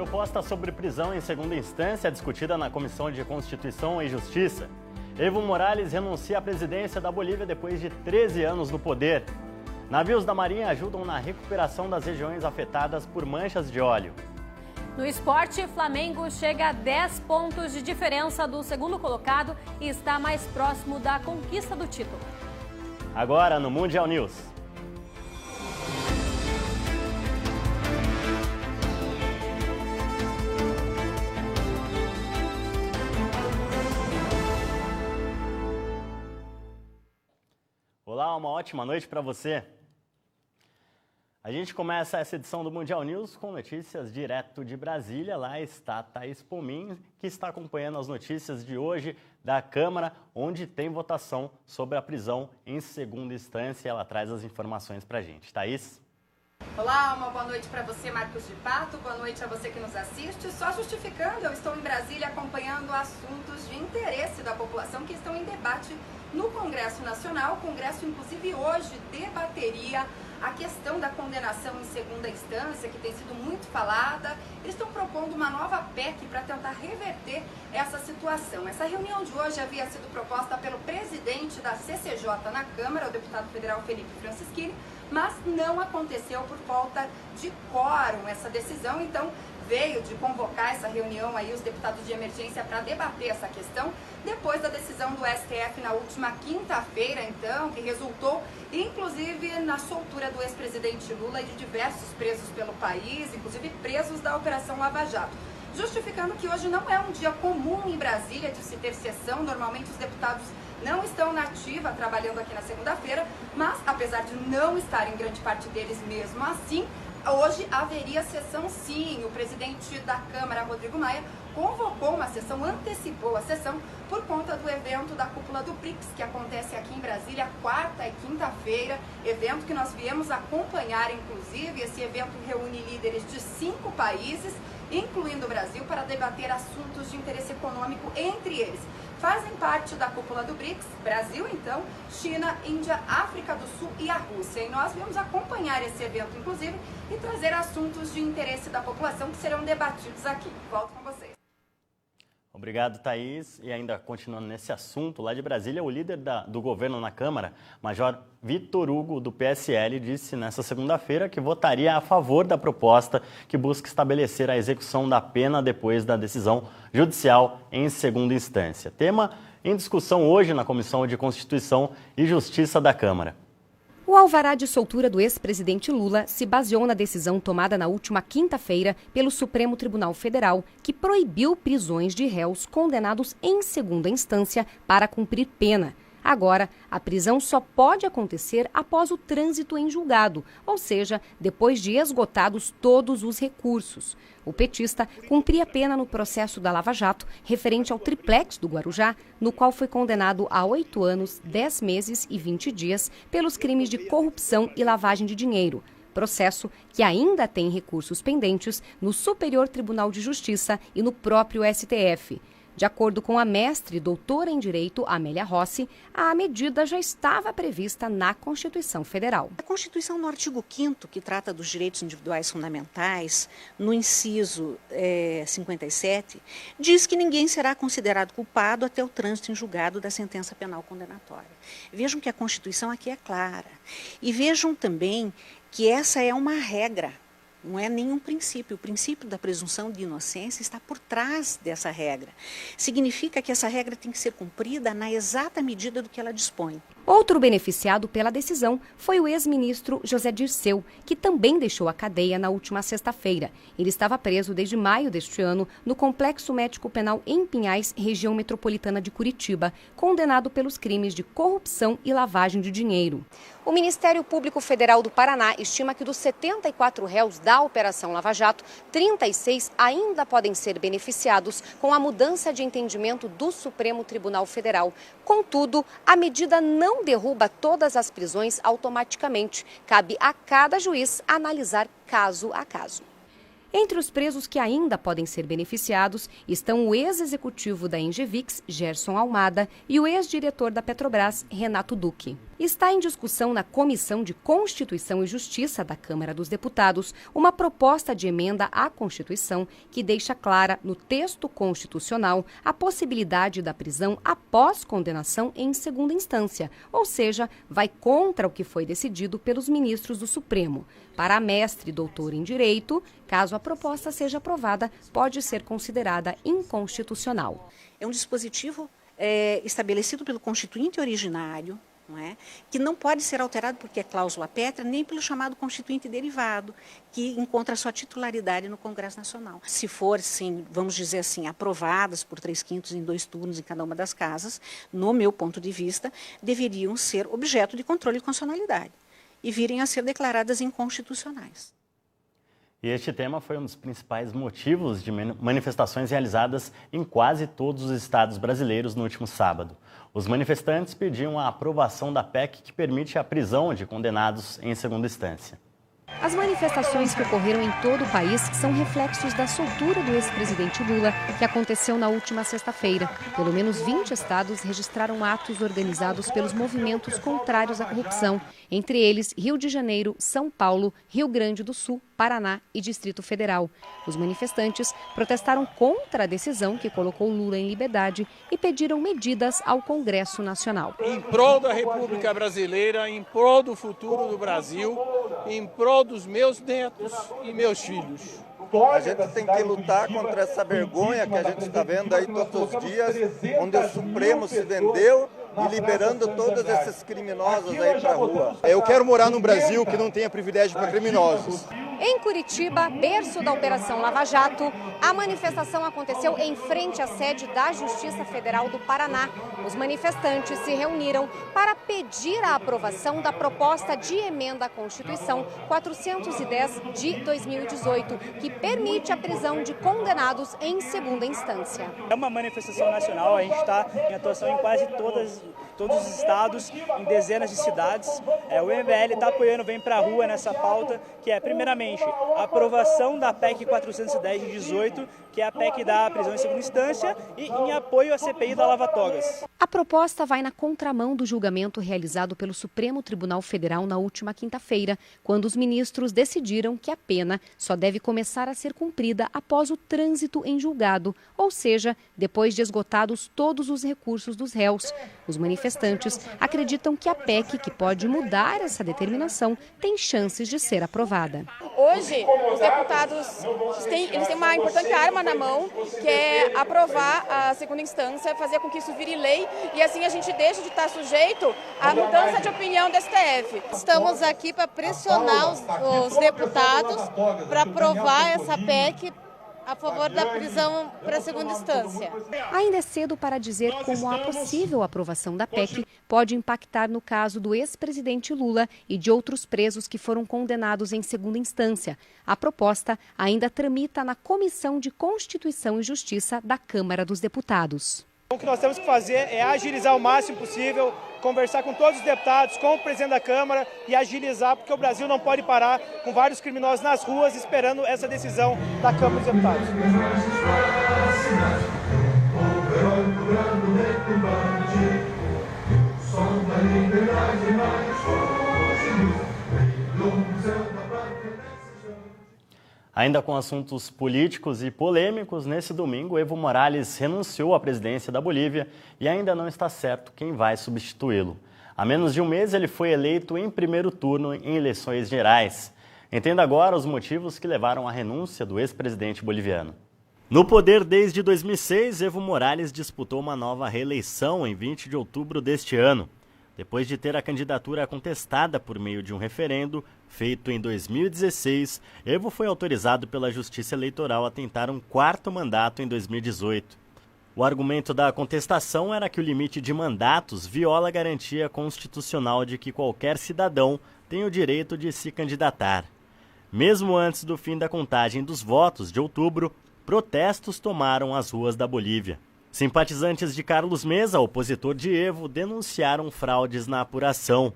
proposta sobre prisão em segunda instância é discutida na Comissão de Constituição e Justiça. Evo Morales renuncia à presidência da Bolívia depois de 13 anos no poder. Navios da Marinha ajudam na recuperação das regiões afetadas por manchas de óleo. No esporte, Flamengo chega a 10 pontos de diferença do segundo colocado e está mais próximo da conquista do título. Agora no Mundial News. Olá, uma ótima noite para você. A gente começa essa edição do Mundial News com notícias direto de Brasília. Lá está Thaís Pomin, que está acompanhando as notícias de hoje da Câmara, onde tem votação sobre a prisão em segunda instância. Ela traz as informações para a gente. Thaís? Olá, uma boa noite para você, Marcos de Pato. Boa noite a você que nos assiste. Só justificando, eu estou em Brasília acompanhando assuntos de interesse da população que estão em debate no Congresso Nacional. O Congresso, inclusive, hoje debateria a questão da condenação em segunda instância, que tem sido muito falada. Eles estão propondo uma nova PEC para tentar reverter essa situação. Essa reunião de hoje havia sido proposta pelo presidente da CCJ na Câmara, o deputado federal Felipe Francischini, mas não aconteceu por falta de quórum essa decisão. Então, veio de convocar essa reunião aí os deputados de emergência para debater essa questão, depois da decisão do STF na última quinta-feira, então, que resultou, inclusive, na soltura do ex-presidente Lula e de diversos presos pelo país, inclusive presos da Operação Lava Jato. Justificando que hoje não é um dia comum em Brasília de se ter sessão, normalmente os deputados não estão na ativa trabalhando aqui na segunda-feira, mas apesar de não estarem grande parte deles mesmo assim, hoje haveria sessão sim. O presidente da Câmara, Rodrigo Maia, convocou uma sessão, antecipou a sessão por conta do evento da Cúpula do BRICS, que acontece aqui em Brasília, quarta e quinta-feira, evento que nós viemos acompanhar, inclusive. Esse evento reúne líderes de 5 países, incluindo o Brasil, para debater assuntos de interesse econômico entre eles. Fazem parte da cúpula do BRICS, Brasil então, China, Índia, África do Sul e a Rússia. E nós viemos acompanhar esse evento, inclusive, e trazer assuntos de interesse da população que serão debatidos aqui. Volto com vocês. Obrigado, Thaís. E ainda continuando nesse assunto, lá de Brasília, o líder do governo na Câmara, Major Vitor Hugo, do PSL, disse nesta segunda-feira que votaria a favor da proposta que busca estabelecer a execução da pena depois da decisão judicial em segunda instância. Tema em discussão hoje na Comissão de Constituição e Justiça da Câmara. O alvará de soltura do ex-presidente Lula se baseou na decisão tomada na última quinta-feira pelo Supremo Tribunal Federal, que proibiu prisões de réus condenados em segunda instância para cumprir pena. Agora, a prisão só pode acontecer após o trânsito em julgado, ou seja, depois de esgotados todos os recursos. O petista cumpria pena no processo da Lava Jato, referente ao triplex do Guarujá, no qual foi condenado a 8 anos, 10 meses e 20 dias pelos crimes de corrupção e lavagem de dinheiro. Processo que ainda tem recursos pendentes no Superior Tribunal de Justiça e no próprio STF. De acordo com a mestre e doutora em Direito, Amélia Rossi, a medida já estava prevista na Constituição Federal. A Constituição, no artigo 5º, que trata dos direitos individuais fundamentais, no inciso 57, diz que ninguém será considerado culpado até o trânsito em julgado da sentença penal condenatória. Vejam que a Constituição aqui é clara. E vejam também que essa é uma regra. Não é nenhum princípio. O princípio da presunção de inocência está por trás dessa regra. Significa que essa regra tem que ser cumprida na exata medida do que ela dispõe. Outro beneficiado pela decisão foi o ex-ministro José Dirceu, que também deixou a cadeia na última sexta-feira. Ele estava preso desde maio deste ano no Complexo Médico Penal em Pinhais, região metropolitana de Curitiba, condenado pelos crimes de corrupção e lavagem de dinheiro. O Ministério Público Federal do Paraná estima que dos 74 réus da Operação Lava Jato, 36 ainda podem ser beneficiados com a mudança de entendimento do Supremo Tribunal Federal. Contudo, a medida não derruba todas as prisões automaticamente. Cabe a cada juiz analisar caso a caso. Entre os presos que ainda podem ser beneficiados estão o ex-executivo da Engevix, Gerson Almada, e o ex-diretor da Petrobras, Renato Duque. Está em discussão na Comissão de Constituição e Justiça da Câmara dos Deputados uma proposta de emenda à Constituição que deixa clara no texto constitucional a possibilidade da prisão após condenação em segunda instância, ou seja, vai contra o que foi decidido pelos ministros do Supremo. Para a mestre e doutora em Direito, caso a proposta seja aprovada, pode ser considerada inconstitucional. É um dispositivo estabelecido pelo Constituinte originário, não é? Que não pode ser alterado porque é cláusula pétrea, nem pelo chamado Constituinte derivado, que encontra sua titularidade no Congresso Nacional. Se for, sim, vamos dizer assim, aprovadas por 3/5 em 2 turnos em cada uma das casas, no meu ponto de vista, deveriam ser objeto de controle de constitucionalidade e virem a ser declaradas inconstitucionais. E este tema foi um dos principais motivos de manifestações realizadas em quase todos os estados brasileiros no último sábado. Os manifestantes pediam a aprovação da PEC que permite a prisão de condenados em segunda instância. As manifestações que ocorreram em todo o país são reflexos da soltura do ex-presidente Lula, que aconteceu na última sexta-feira. Pelo menos 20 estados registraram atos organizados pelos movimentos contrários à corrupção, entre eles Rio de Janeiro, São Paulo, Rio Grande do Sul, Paraná e Distrito Federal. Os manifestantes protestaram contra a decisão que colocou Lula em liberdade e pediram medidas ao Congresso Nacional. Em prol da República Brasileira, em prol do futuro do Brasil, em prol dos meus netos e meus filhos. A gente tem que lutar contra essa vergonha que a gente está vendo aí todos os dias, onde o Supremo se vendeu e liberando todos esses criminosos aí para a rua. Eu quero morar num Brasil que não tenha privilégio para criminosos. Em Curitiba, berço da Operação Lava Jato, a manifestação aconteceu em frente à sede da Justiça Federal do Paraná. Os manifestantes se reuniram para pedir a aprovação da proposta de emenda à Constituição 410 de 2018, que permite a prisão de condenados em segunda instância. É uma manifestação nacional, a gente está em atuação em quase todos os estados, em dezenas de cidades. O MBL está apoiando, vem para a rua nessa pauta, que é, primeiramente, a aprovação da PEC 410 de 18, que é a PEC da prisão em segunda instância, e em apoio à CPI da Lava Togas. A proposta vai na contramão do julgamento realizado pelo Supremo Tribunal Federal na última quinta-feira, quando os ministros decidiram que a pena só deve começar a ser cumprida após o trânsito em julgado, ou seja, depois de esgotados todos os recursos dos réus. Os manifestantes acreditam que a PEC, que pode mudar essa determinação, tem chances de ser aprovada. Hoje, os deputados têm uma importante arma na mão, que é aprovar a segunda instância, fazer com que isso vire lei e assim a gente deixe de estar sujeito à mudança de opinião do STF. Estamos aqui para pressionar os deputados para aprovar essa PEC a favor da prisão para segunda instância. Ainda é cedo para dizer como a possível aprovação da PEC pode impactar no caso do ex-presidente Lula e de outros presos que foram condenados em segunda instância. A proposta ainda tramita na Comissão de Constituição e Justiça da Câmara dos Deputados. O que nós temos que fazer é agilizar o máximo possível, conversar com todos os deputados, com o presidente da Câmara e agilizar, porque o Brasil não pode parar com vários criminosos nas ruas esperando essa decisão da Câmara dos Deputados. Ainda com assuntos políticos e polêmicos, nesse domingo, Evo Morales renunciou à presidência da Bolívia e ainda não está certo quem vai substituí-lo. Há menos de um mês, ele foi eleito em primeiro turno em eleições gerais. Entenda agora os motivos que levaram à renúncia do ex-presidente boliviano. No poder desde 2006, Evo Morales disputou uma nova reeleição em 20 de outubro deste ano. Depois de ter a candidatura contestada por meio de um referendo feito em 2016, Evo foi autorizado pela Justiça Eleitoral a tentar um quarto mandato em 2018. O argumento da contestação era que o limite de mandatos viola a garantia constitucional de que qualquer cidadão tem o direito de se candidatar. Mesmo antes do fim da contagem dos votos de outubro, protestos tomaram as ruas da Bolívia. Simpatizantes de Carlos Mesa, opositor de Evo, denunciaram fraudes na apuração.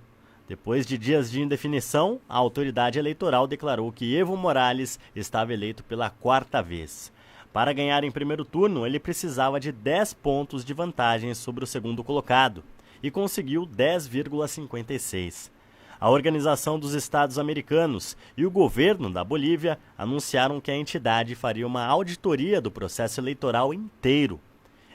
Depois de dias de indefinição, a autoridade eleitoral declarou que Evo Morales estava eleito pela quarta vez. Para ganhar em primeiro turno, ele precisava de 10 pontos de vantagem sobre o segundo colocado. e conseguiu 10,56. A Organização dos Estados Americanos e o governo da Bolívia anunciaram que a entidade faria uma auditoria do processo eleitoral inteiro.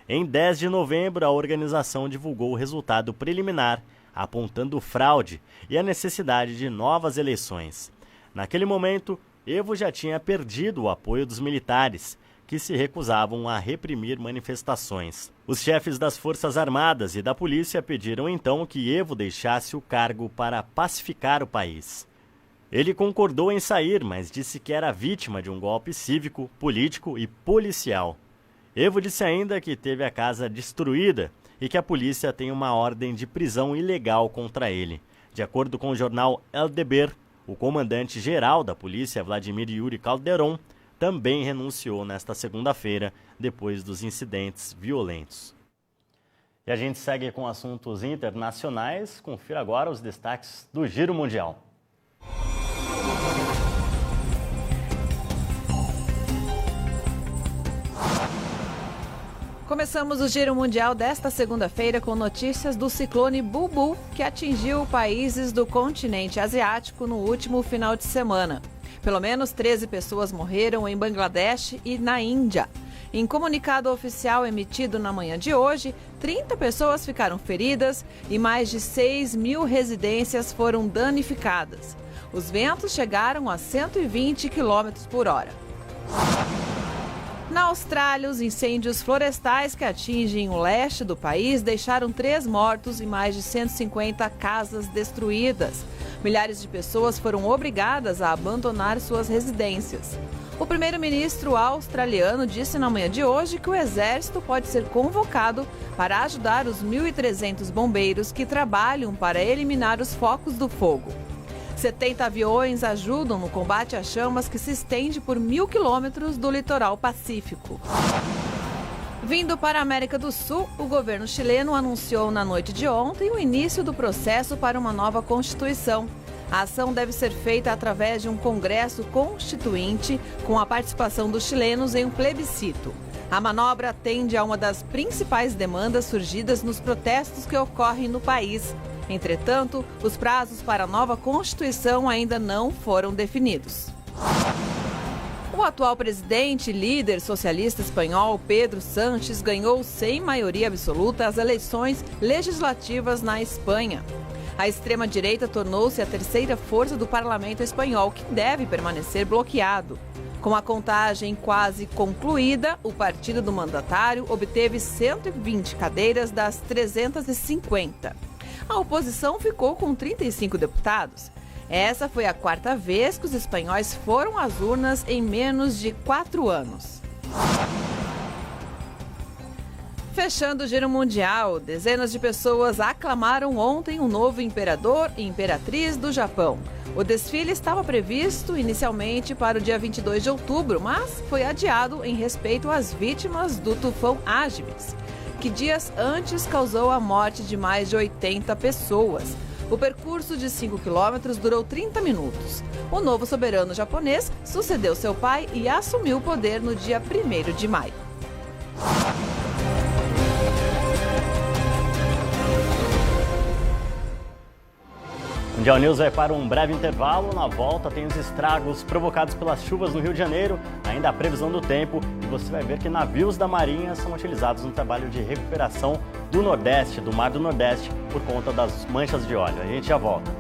Em 10 de novembro, a organização divulgou o resultado preliminar, apontando fraude e a necessidade de novas eleições. Naquele momento, Evo já tinha perdido o apoio dos militares, que se recusavam a reprimir manifestações. Os chefes das Forças Armadas e da polícia pediram então que Evo deixasse o cargo para pacificar o país. Ele concordou em sair, mas disse que era vítima de um golpe cívico, político e policial. Evo disse ainda que teve a casa destruída e que a polícia tem uma ordem de prisão ilegal contra ele. De acordo com o jornal El Deber, o comandante-geral da polícia, Vladimir Yuri Calderón, também renunciou nesta segunda-feira, depois dos incidentes violentos. E a gente segue com assuntos internacionais. Confira agora os destaques do Giro Mundial. Começamos o Giro Mundial desta segunda-feira com notícias do ciclone Bulbul, que atingiu países do continente asiático no último final de semana. Pelo menos 13 pessoas morreram em Bangladesh e na Índia. Em comunicado oficial emitido na manhã de hoje, 30 pessoas ficaram feridas e mais de 6 mil residências foram danificadas. Os ventos chegaram a 120 km por hora. Na Austrália, os incêndios florestais que atingem o leste do país deixaram 3 mortos e mais de 150 casas destruídas. Milhares de pessoas foram obrigadas a abandonar suas residências. O primeiro-ministro australiano disse na manhã de hoje que o exército pode ser convocado para ajudar os 1.300 bombeiros que trabalham para eliminar os focos do fogo. 70 aviões ajudam no combate às chamas que se estende por 1.000 quilômetros do litoral pacífico. Vindo para a América do Sul, o governo chileno anunciou na noite de ontem o início do processo para uma nova Constituição. A ação deve ser feita através de um congresso constituinte com a participação dos chilenos em um plebiscito. A manobra atende a uma das principais demandas surgidas nos protestos que ocorrem no país. Entretanto, os prazos para a nova Constituição ainda não foram definidos. O atual presidente e líder socialista espanhol, Pedro Sánchez, ganhou sem maioria absoluta as eleições legislativas na Espanha. A extrema-direita tornou-se a terceira força do parlamento espanhol, que deve permanecer bloqueado. Com a contagem quase concluída, o partido do mandatário obteve 120 cadeiras das 350. A oposição ficou com 35 deputados. Essa foi a 4ª vez que os espanhóis foram às urnas em menos de 4 anos. Fechando o Giro Mundial, dezenas de pessoas aclamaram ontem o novo imperador e imperatriz do Japão. O desfile estava previsto inicialmente para o dia 22 de outubro, mas foi adiado em respeito às vítimas do tufão Ágimes, que dias antes causou a morte de mais de 80 pessoas. O percurso de 5 quilômetros durou 30 minutos. O novo soberano japonês sucedeu seu pai e assumiu o poder no dia 1º de maio. O Mundial News vai para um breve intervalo. Na volta tem os estragos provocados pelas chuvas no Rio de Janeiro, ainda a previsão do tempo, e você vai ver que navios da Marinha são utilizados no trabalho de recuperação do Nordeste, do Mar do Nordeste, por conta das manchas de óleo. A gente já volta.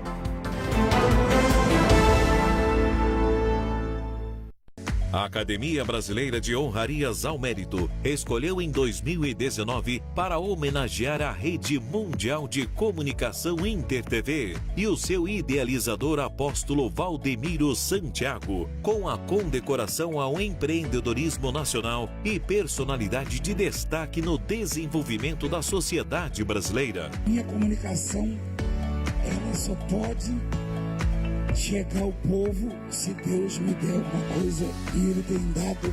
A Academia Brasileira de Honrarias ao Mérito escolheu em 2019 para homenagear a Rede Mundial de Comunicação InterTV e o seu idealizador apóstolo Valdemiro Santiago, com a condecoração ao empreendedorismo nacional e personalidade de destaque no desenvolvimento da sociedade brasileira. Minha comunicação, ela só pode chegar ao povo se Deus me der uma coisa e Ele tem dado.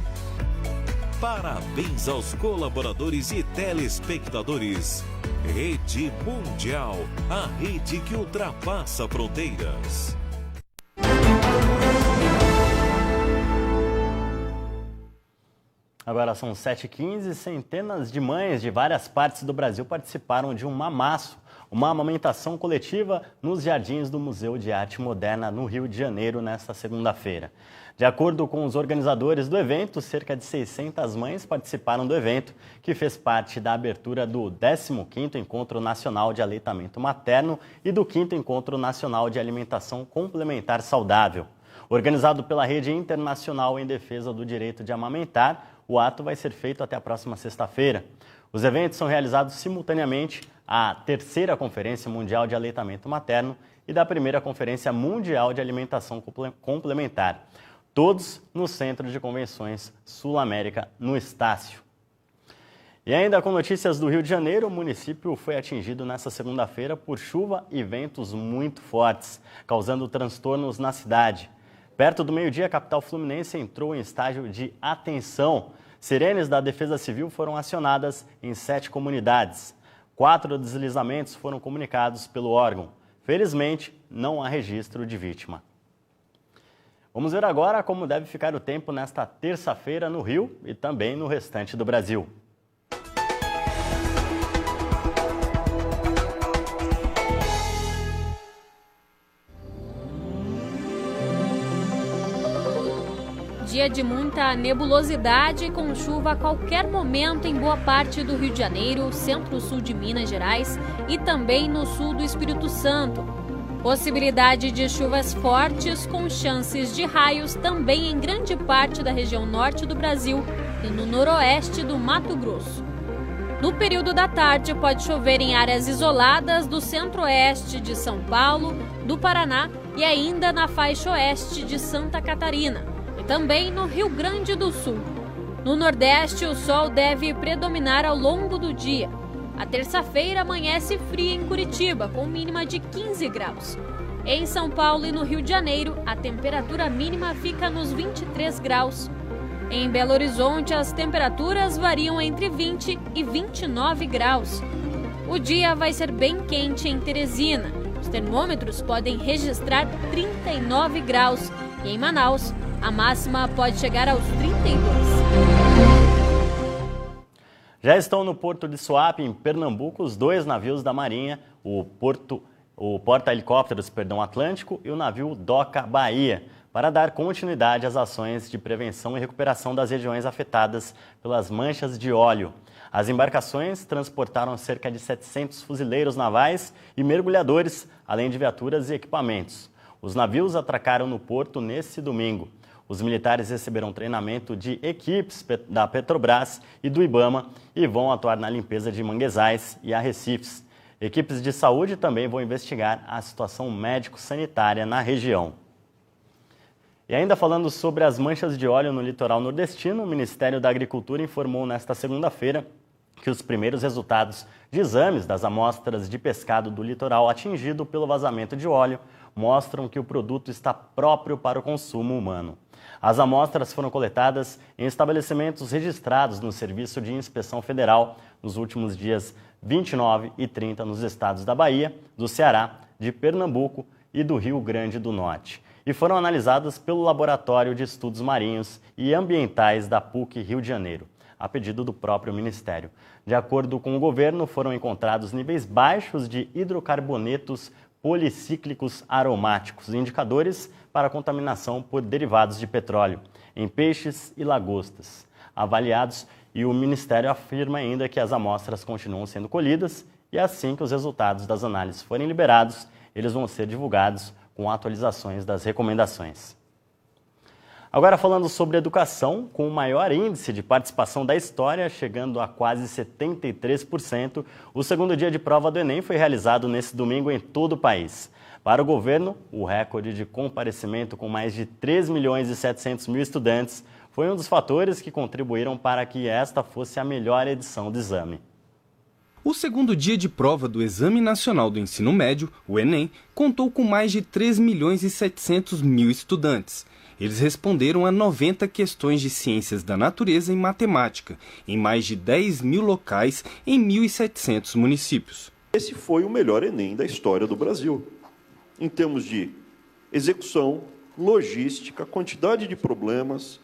Parabéns aos colaboradores e telespectadores. Rede Mundial, a rede que ultrapassa fronteiras. Agora são 7h15 e centenas de mães de várias partes do Brasil participaram de um mamaço, uma amamentação coletiva nos jardins do Museu de Arte Moderna, no Rio de Janeiro, nesta segunda-feira. De acordo com os organizadores do evento, cerca de 600 mães participaram do evento, que fez parte da abertura do 15º Encontro Nacional de Aleitamento Materno e do 5º Encontro Nacional de Alimentação Complementar Saudável. Organizado pela Rede Internacional em Defesa do Direito de Amamentar, o ato vai ser feito até a próxima sexta-feira. Os eventos são realizados simultaneamente à 3ª Conferência Mundial de Aleitamento Materno e da 1ª Conferência Mundial de Alimentação Complementar, todos no Centro de Convenções Sul-América, no Estácio. E ainda com notícias do Rio de Janeiro, o município foi atingido nesta segunda-feira por chuva e ventos muito fortes, causando transtornos na cidade. Perto do meio-dia, a capital fluminense entrou em estágio de atenção. Sirenes da Defesa Civil foram acionadas em 7 comunidades. 4 deslizamentos foram comunicados pelo órgão. Felizmente, não há registro de vítima. Vamos ver agora como deve ficar o tempo nesta terça-feira no Rio e também no restante do Brasil. Dia de muita nebulosidade com chuva a qualquer momento em boa parte do Rio de Janeiro, centro-sul de Minas Gerais e também no sul do Espírito Santo. Possibilidade de chuvas fortes com chances de raios também em grande parte da região norte do Brasil e no noroeste do Mato Grosso. No período da tarde pode chover em áreas isoladas do centro-oeste de São Paulo, do Paraná e ainda na faixa oeste de Santa Catarina e também no Rio Grande do Sul. No nordeste o sol deve predominar ao longo do dia. A terça-feira amanhece fria em Curitiba, com mínima de 15 graus. Em São Paulo e no Rio de Janeiro, a temperatura mínima fica nos 23 graus. Em Belo Horizonte, as temperaturas variam entre 20 e 29 graus. O dia vai ser bem quente em Teresina. Os termômetros podem registrar 39 graus. E em Manaus, a máxima pode chegar aos 32. Já estão no Porto de Suape, em Pernambuco, os 2 navios da Marinha, o porta-helicópteros Atlântico e o navio Doca Bahia, para dar continuidade às ações de prevenção e recuperação das regiões afetadas pelas manchas de óleo. As embarcações transportaram cerca de 700 fuzileiros navais e mergulhadores, além de viaturas e equipamentos. Os navios atracaram no porto nesse domingo. Os militares receberam treinamento de equipes da Petrobras e do Ibama e vão atuar na limpeza de manguezais e arrecifes. Equipes de saúde também vão investigar a situação médico-sanitária na região. E ainda falando sobre as manchas de óleo no litoral nordestino, o Ministério da Agricultura informou nesta segunda-feira que os primeiros resultados de exames das amostras de pescado do litoral atingido pelo vazamento de óleo mostram que o produto está próprio para o consumo humano. As amostras foram coletadas em estabelecimentos registrados no Serviço de Inspeção Federal nos últimos dias 29 e 30 nos estados da Bahia, do Ceará, de Pernambuco e do Rio Grande do Norte. E foram analisadas pelo Laboratório de Estudos Marinhos e Ambientais da PUC Rio de Janeiro, a pedido do próprio Ministério. De acordo com o governo, foram encontrados níveis baixos de hidrocarbonetos policíclicos aromáticos, indicadores para contaminação por derivados de petróleo, em peixes e lagostas avaliados, e o Ministério afirma ainda que as amostras continuam sendo colhidas e assim que os resultados das análises forem liberados, eles vão ser divulgados com atualizações das recomendações. Agora falando sobre educação, com o maior índice de participação da história, chegando a quase 73%, o segundo dia de prova do Enem foi realizado nesse domingo em todo o país. Para o governo, o recorde de comparecimento com mais de 3.700.000 estudantes foi um dos fatores que contribuíram para que esta fosse a melhor edição do exame. O segundo dia de prova do Exame Nacional do Ensino Médio, o Enem, contou com mais de 3.700.000 estudantes. Eles responderam a 90 questões de ciências da natureza e matemática, em mais de 10.000 locais em 1.700 municípios. Esse foi o melhor Enem da história do Brasil, em termos de execução, logística, quantidade de problemas,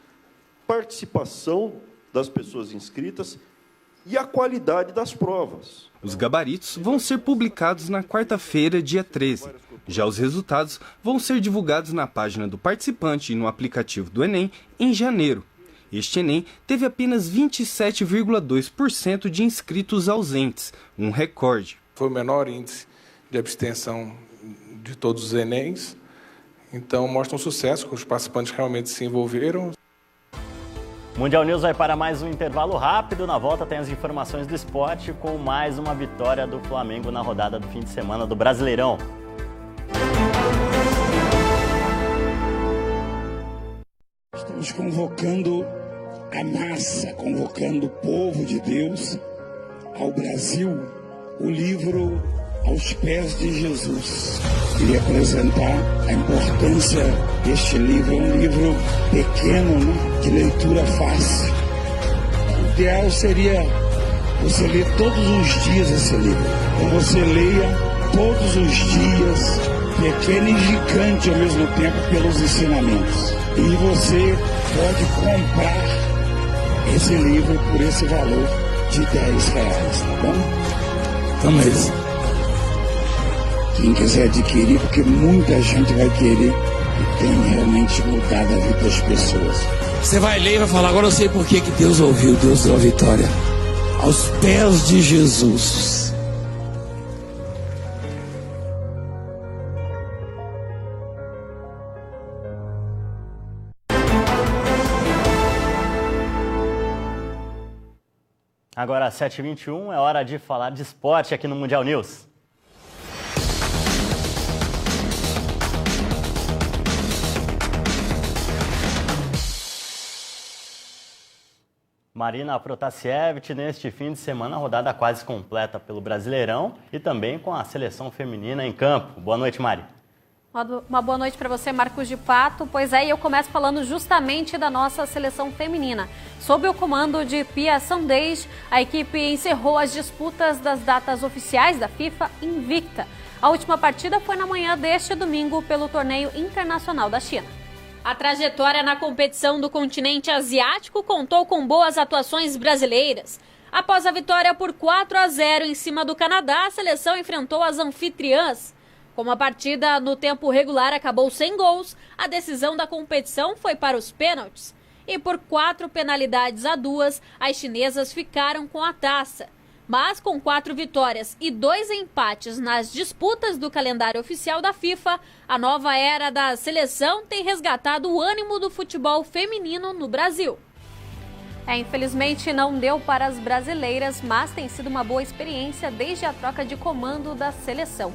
participação das pessoas inscritas e a qualidade das provas. Os gabaritos vão ser publicados na quarta-feira, dia 13. Já os resultados vão ser divulgados na página do participante e no aplicativo do Enem em janeiro. Este Enem teve apenas 27,2% de inscritos ausentes, um recorde. Foi o menor índice de abstenção de todos os Enems, então mostra um sucesso, que os participantes realmente se envolveram. Mundial News vai para mais um intervalo rápido. Na volta tem as informações do esporte com mais uma vitória do Flamengo na rodada do fim de semana do Brasileirão. Estamos convocando a massa, convocando o povo de Deus ao Brasil, o livro Aos Pés de Jesus. Queria apresentar a importância deste livro. É um livro pequeno, né? De leitura fácil. O ideal seria você ler todos os dias esse livro. Então você leia todos os dias, pequeno e gigante ao mesmo tempo, pelos ensinamentos. E você pode comprar esse livro por esse valor de R$10, tá bom? Então é isso. Quem quiser adquirir, porque muita gente vai querer, e tem realmente mudado a vida das pessoas. Você vai ler e vai falar, agora eu sei por que Deus ouviu, Deus deu a vitória. Aos pés de Jesus. Agora, às 7h21, é hora de falar de esporte aqui no Mundial News. Marina Protasiewicz, neste fim de semana, rodada quase completa pelo Brasileirão e também com a seleção feminina em campo. Boa noite, Mari. Uma boa noite para você, Marcos de Pato. Pois é, e eu começo falando justamente da nossa seleção feminina. Sob o comando de Pia Sundhage, a equipe encerrou as disputas das datas oficiais da FIFA invicta. A última partida foi na manhã deste domingo pelo Torneio Internacional da China. A trajetória na competição do continente asiático contou com boas atuações brasileiras. Após a vitória por 4-0 em cima do Canadá, a seleção enfrentou as anfitriãs. Como a partida no tempo regular acabou sem gols, a decisão da competição foi para os pênaltis. E por 4-2, as chinesas ficaram com a taça. Mas com 4 vitórias e 2 empates nas disputas do calendário oficial da FIFA, a nova era da seleção tem resgatado o ânimo do futebol feminino no Brasil. Infelizmente não deu para as brasileiras, mas tem sido uma boa experiência desde a troca de comando da seleção.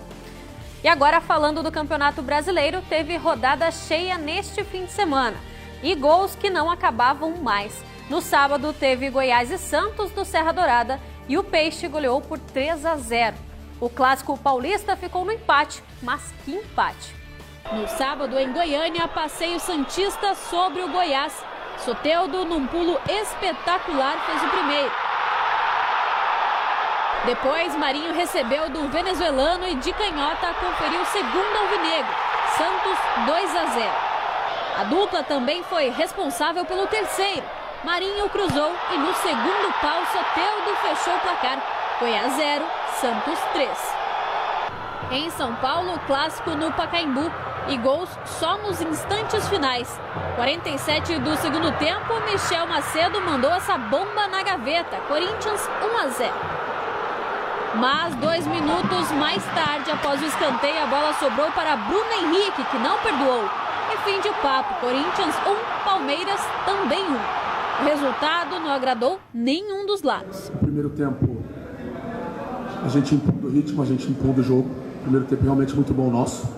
E agora, falando do Campeonato Brasileiro, teve rodada cheia neste fim de semana e gols que não acabavam mais. No sábado teve Goiás e Santos do Serra Dourada e o Peixe goleou por 3-0. O clássico paulista ficou no empate, mas que empate. No sábado, em Goiânia, passeio santista sobre o Goiás. Soteldo, num pulo espetacular, fez o primeiro. Depois, Marinho recebeu do venezuelano e de canhota conferiu o segundo alvinegro. Santos 2-0. A dupla também foi responsável pelo terceiro. Marinho cruzou e no segundo pau Soteldo fechou o placar. Goiás 0, Santos 3. Em São Paulo, clássico no Pacaembu e gols só nos instantes finais. 47 do segundo tempo, Michel Macedo mandou essa bomba na gaveta. Corinthians 1-0. Mas 2 minutos mais tarde, após o escanteio, a bola sobrou para Bruno Henrique, que não perdoou. E fim de papo, Corinthians 1, Palmeiras também 1. O resultado não agradou nenhum dos lados. No primeiro tempo, a gente impondo o ritmo, a gente impondo o jogo. O primeiro tempo realmente muito bom nosso.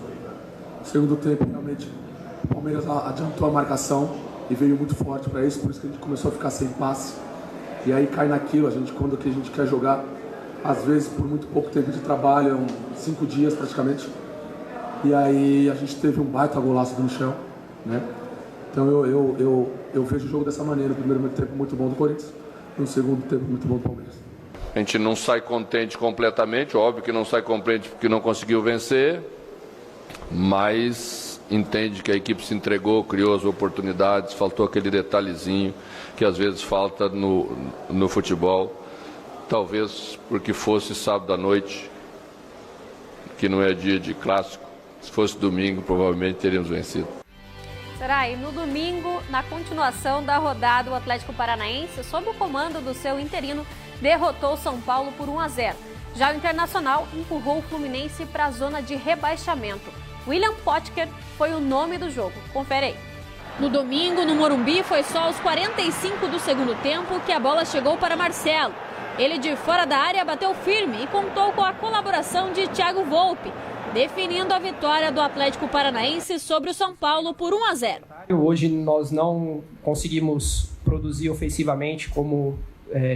No segundo tempo, realmente, o Palmeiras adiantou a marcação e veio muito forte para isso, por isso que a gente começou a ficar sem passe. E aí cai naquilo, quando a gente quer jogar, às vezes por muito pouco tempo de trabalho, 5 dias praticamente. E aí a gente teve um baita golaço do Michel, né? Então eu vejo o jogo dessa maneira. No primeiro tempo muito bom do Corinthians, no segundo tempo muito bom do Palmeiras. A gente não sai contente completamente, óbvio que não sai contente porque não conseguiu vencer, mas entende que a equipe se entregou, criou as oportunidades, faltou aquele detalhezinho que às vezes falta no futebol. talvez porque fosse sábado à noite, que não é dia de clássico. Se fosse domingo, provavelmente teríamos vencido. Será? E no domingo, na continuação da rodada, o Atlético Paranaense, sob o comando do seu interino, derrotou o São Paulo por 1-0. Já o Internacional empurrou o Fluminense para a zona de rebaixamento. William Potker foi o nome do jogo. Confere aí. No domingo, no Morumbi, foi só aos 45 do segundo tempo que a bola chegou para Marcelo. Ele, de fora da área, bateu firme e contou com a colaboração de Thiago Volpi, definindo a vitória do Atlético Paranaense sobre o São Paulo por 1-0. Hoje nós não conseguimos produzir ofensivamente como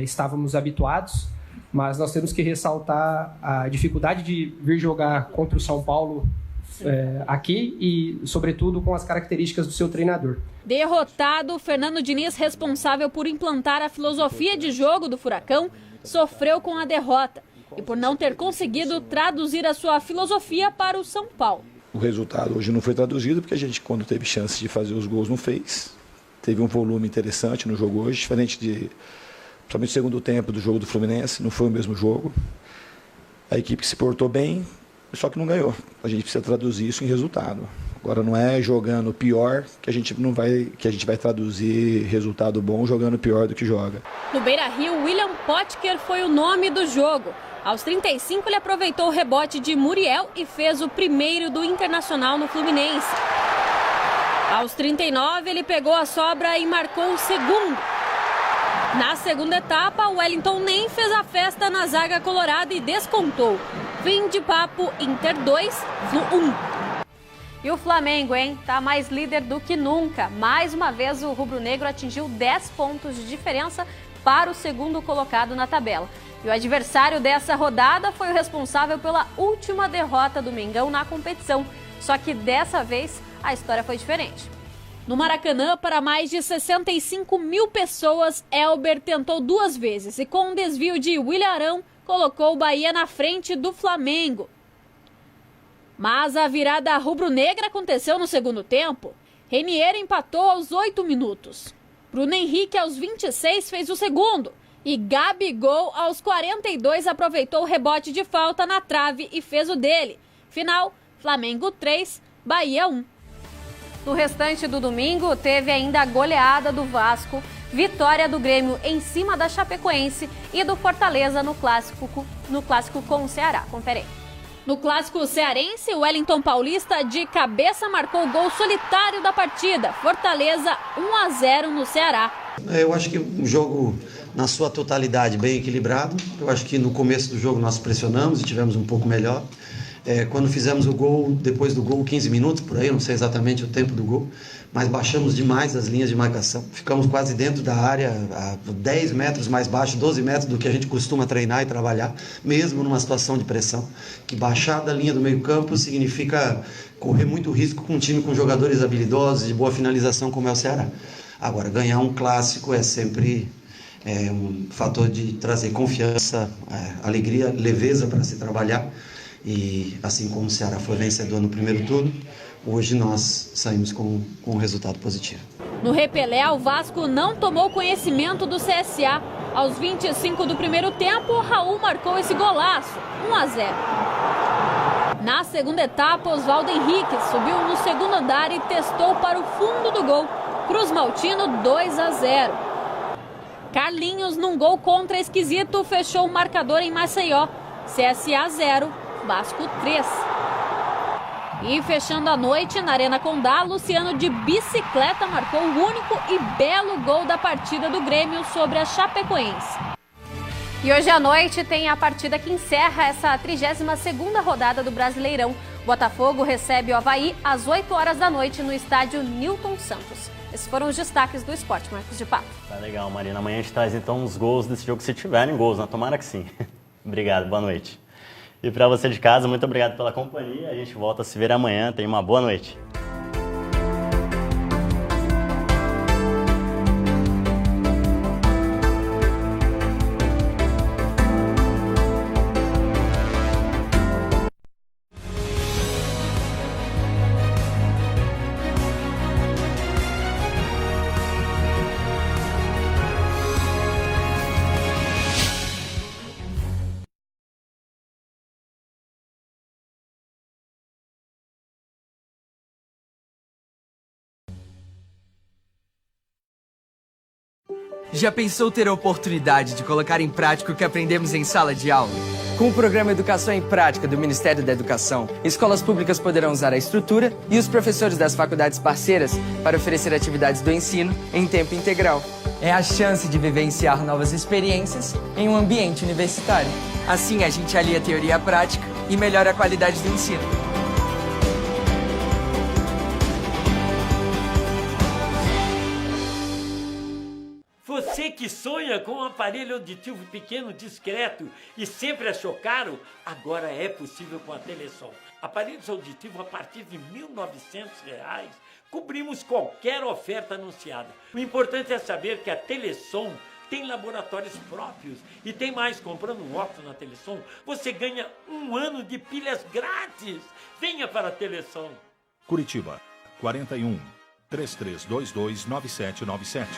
estávamos habituados, mas nós temos que ressaltar a dificuldade de vir jogar contra o São Paulo aqui e, sobretudo, com as características do seu treinador. Derrotado, Fernando Diniz, responsável por implantar a filosofia de jogo do Furacão, sofreu com a derrota e por não ter conseguido traduzir a sua filosofia para o São Paulo. O resultado hoje não foi traduzido porque a gente, quando teve chance de fazer os gols, não fez. Teve um volume interessante no jogo hoje, diferente principalmente o segundo tempo do jogo do Fluminense, não foi o mesmo jogo. A equipe se portou bem, só que não ganhou. A gente precisa traduzir isso em resultado. Agora não é jogando pior que a gente vai traduzir resultado bom jogando pior do que joga. No Beira-Rio, William Potker foi o nome do jogo. Aos 35, ele aproveitou o rebote de Muriel e fez o primeiro do Internacional no Fluminense. Aos 39, ele pegou a sobra e marcou o segundo. Na segunda etapa, o Wellington nem fez a festa na zaga colorada e descontou. Fim de papo, Inter 2, Flu 1. E o Flamengo, tá mais líder do que nunca. Mais uma vez, o rubro-negro atingiu 10 pontos de diferença para o segundo colocado na tabela. E o adversário dessa rodada foi o responsável pela última derrota do Mengão na competição. Só que dessa vez, a história foi diferente. No Maracanã, para mais de 65 mil pessoas, Elber tentou 2 vezes e, com um desvio de William Arão, colocou o Bahia na frente do Flamengo. Mas a virada rubro-negra aconteceu no segundo tempo. Renier empatou aos 8 minutos. Bruno Henrique, aos 26, fez o segundo. E Gabigol, aos 42, aproveitou o rebote de falta na trave e fez o dele. Final, Flamengo 3, Bahia 1. No restante do domingo, teve ainda a goleada do Vasco, vitória do Grêmio em cima da Chapecoense e do Fortaleza no clássico com o Ceará. Confere aí. No clássico cearense, o Wellington Paulista de cabeça marcou o gol solitário da partida. Fortaleza 1-0 no Ceará. Eu acho que um jogo na sua totalidade bem equilibrado. Eu acho que no começo do jogo nós pressionamos e tivemos um pouco melhor. Quando fizemos o gol, depois do gol, 15 minutos, por aí, eu não sei exatamente o tempo do gol, mas baixamos demais as linhas de marcação. Ficamos quase dentro da área, a 10 metros mais baixo, 12 metros do que a gente costuma treinar e trabalhar, mesmo numa situação de pressão. Que baixar da linha do meio-campo significa correr muito risco com um time com jogadores habilidosos, de boa finalização, como é o Ceará. Agora, ganhar um clássico é sempre um fator de trazer confiança, alegria, leveza para se trabalhar. E assim como o Ceará foi vencedor no primeiro turno, hoje nós saímos com um resultado positivo. No Repelé, o Vasco não tomou conhecimento do CSA. Aos 25 do primeiro tempo, Raul marcou esse golaço, 1-0. Na segunda etapa, Oswaldo Henrique subiu no segundo andar e testou para o fundo do gol. Cruz Maltino 2-0. Carlinhos, num gol contra esquisito, fechou o marcador em Maceió. CSA 0. Vasco 3. E fechando a noite, na Arena Condá, Luciano de bicicleta marcou o único e belo gol da partida do Grêmio sobre a Chapecoense. E hoje à noite tem a partida que encerra essa 32ª rodada do Brasileirão. Botafogo recebe o Avaí às 8 horas da noite no estádio Newton Santos. Esses foram os destaques do esporte, Marcos de Pato. Tá legal, Marina. Amanhã a gente traz então os gols desse jogo, se tiverem gols, né? Tomara que sim. Obrigado, boa noite. E para você de casa, muito obrigado pela companhia. A gente volta a se ver amanhã. Tenha uma boa noite. Já pensou ter a oportunidade de colocar em prática o que aprendemos em sala de aula? Com o programa Educação em Prática do Ministério da Educação, escolas públicas poderão usar a estrutura e os professores das faculdades parceiras para oferecer atividades do ensino em tempo integral. É a chance de vivenciar novas experiências em um ambiente universitário. Assim, a gente alia a teoria à prática e melhora a qualidade do ensino. Você que sonha com um aparelho auditivo pequeno, discreto e sempre achou caro, agora é possível com a Telesom. Aparelhos auditivos a partir de R$ 1.900, cobrimos qualquer oferta anunciada. O importante é saber que a Telesom tem laboratórios próprios e tem mais, comprando um óculos na Telesom, você ganha 1 ano de pilhas grátis. Venha para a Telesom. Curitiba, 41 3322 9797.